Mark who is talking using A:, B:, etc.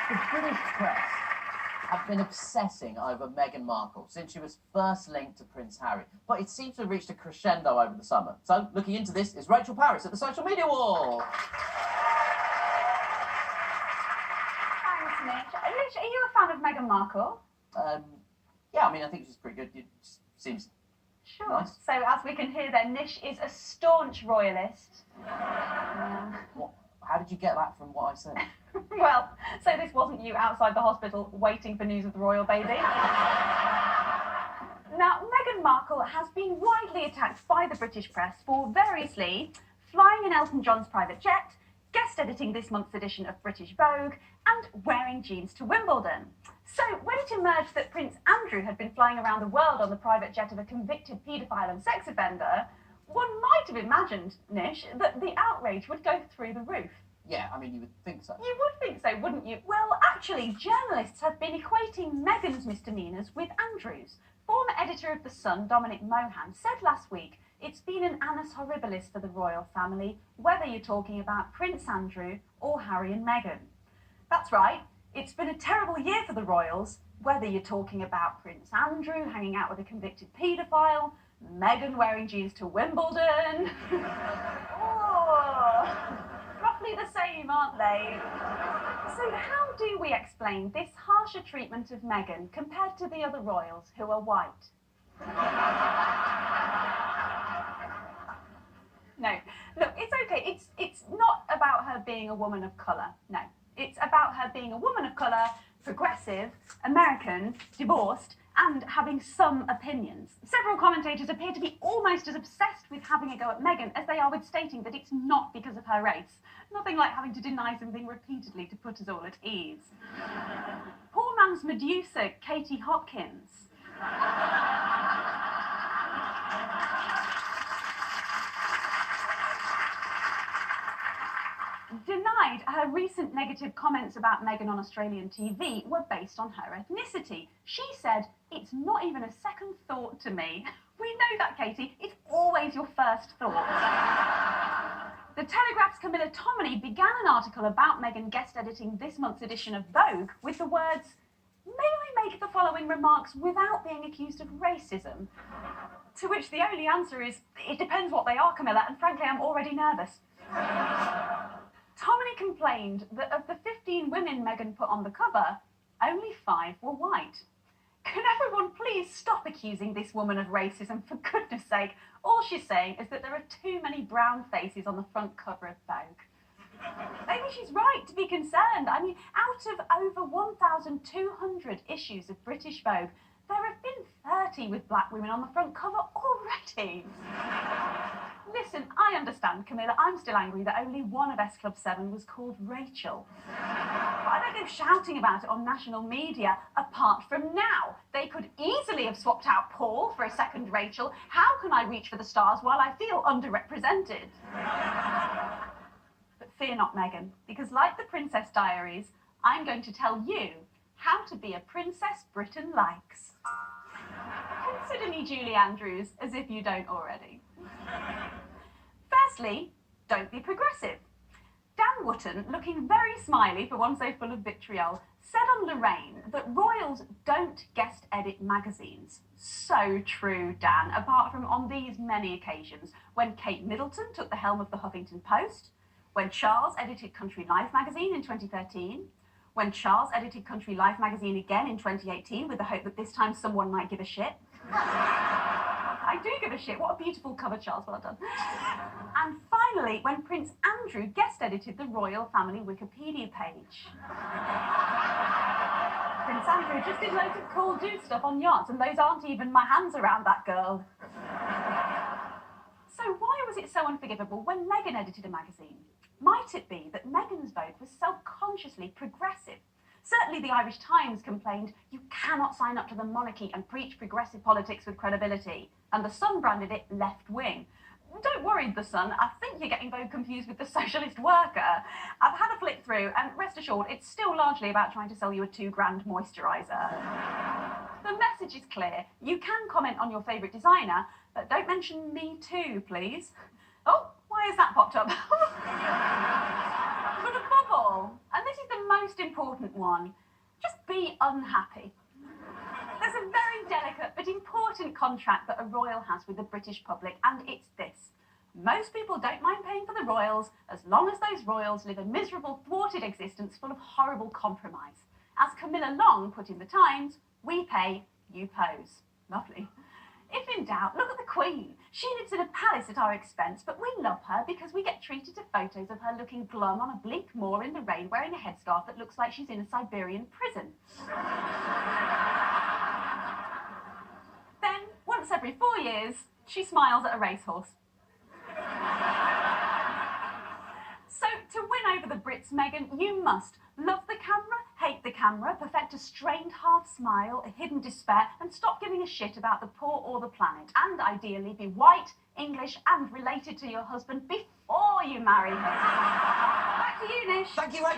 A: The British press have been obsessing over Meghan Markle since she was first linked to Prince Harry, but it seems to have reached a crescendo over the summer. So, looking into this is Rachel Parris at the Social Media Wall.
B: Thanks, Nish. Nish, are you a fan of Meghan Markle?
A: Yeah, I mean, I think she's pretty good. It seems
B: sure.
A: Nice.
B: So, as we can hear there, Nish is a staunch royalist.
A: What? How did you get that from what I said?
B: Well, so this wasn't you outside the hospital waiting for news of the royal baby. Now, Meghan Markle has been widely attacked by the British press for variously flying in Elton John's private jet, guest editing this month's edition of British Vogue, and wearing jeans to Wimbledon. So, when it emerged that Prince Andrew had been flying around the world on the private jet of a convicted paedophile and sex offender, one might have imagined, Nish, that the outrage would go through the roof.
A: Yeah, I mean, you would think so.
B: You would think so, wouldn't you? Well, actually, journalists have been equating Meghan's misdemeanours with Andrew's. Former editor of The Sun, Dominic Mohan, said last week it's been an annus horribilis for the royal family, whether you're talking about Prince Andrew or Harry and Meghan. That's right, it's been a terrible year for the royals, whether you're talking about Prince Andrew hanging out with a convicted paedophile, Meghan wearing jeans to Wimbledon. Oh, roughly the same, aren't they? So how do we explain this harsher treatment of Meghan compared to the other royals who are white? No, look, it's okay. It's not about her being a woman of colour. No, it's about her being a woman of colour, progressive, American, divorced, and having some opinions. Several commentators appear to be almost as obsessed with having a go at Meghan as they are with stating that it's not because of her race. Nothing like having to deny something repeatedly to put us all at ease. Poor man's Medusa, Katie Hopkins. Denied her recent negative comments about Meghan on Australian TV were based on her ethnicity. She said, "It's not even a second thought to me." We know that, Katie. It's always your first thought. The Telegraph's Camilla Tominey began an article about Meghan guest editing this month's edition of Vogue with the words, "May I make the following remarks without being accused of racism?" To which the only answer is, it depends what they are, Camilla, and frankly, I'm already nervous. Tominey complained that of the 15 women Meghan put on the cover, only 5 were white. Can everyone please stop accusing this woman of racism, for goodness sake? All she's saying is that there are too many brown faces on the front cover of Vogue. Maybe she's right to be concerned. I mean, out of over 1,200 issues of British Vogue, there have been 30 with black women on the front cover already. Listen, I understand, Camilla. I'm still angry that only one of S Club 7 was called Rachel. But I don't go shouting about it on national media, apart from now. They could easily have swapped out Paul for a second Rachel. How can I reach for the stars while I feel underrepresented? But fear not, Meghan, because like the Princess Diaries, I'm going to tell you how to be a princess Britain likes. Consider me Julie Andrews, as if you don't already. Firstly, don't be progressive. Dan Wootton, looking very smiley for one so full of vitriol, said on Lorraine that royals don't guest edit magazines. So true, Dan, apart from on these many occasions, when Kate Middleton took the helm of the Huffington Post, when Charles edited Country Life magazine in 2013, when Charles edited Country Life magazine again in 2018 with the hope that this time someone might give a shit. I do give a shit. What a beautiful cover, Charles. Well done. And finally, when Prince Andrew guest edited the royal family Wikipedia page. Prince Andrew just did loads of cool dude stuff on yachts, and those aren't even my hands around that girl. So why was it so unforgivable when Meghan edited a magazine? Might it be that Meghan's Vogue was self-consciously progressive? Certainly the Irish Times complained, "You cannot sign up to the monarchy and preach progressive politics with credibility." And The Sun branded it left-wing. Don't worry, The Sun, I think you're getting Vogue confused with The Socialist Worker. I've had a flick through, and rest assured, it's still largely about trying to sell you a £2 moisturiser. The message is clear. You can comment on your favourite designer, but don't mention me too, please. Oh, why has that popped up? But above all, and this is the most important one, just be unhappy. There's a very delicate but important contract that a royal has with the British public, and it's this. Most people don't mind paying for the royals as long as those royals live a miserable, thwarted existence full of horrible compromise. As Camilla Long put in the Times, we pay, you pose. Lovely. If in doubt, look at the Queen. She lives in a palace at our expense, but we love her because we get treated to photos of her looking glum on a bleak moor in the rain wearing a headscarf that looks like she's in a Siberian prison. Then, once every 4 years, she smiles at a racehorse. So, to win over the Brits, Meghan, you must love the camera, hate the camera, perfect a strained half smile, a hidden despair, and stop giving a shit about the poor or the planet. And ideally be white, English, and related to your husband before you marry him. Back to you, Nish.
A: Thank you, Rachel.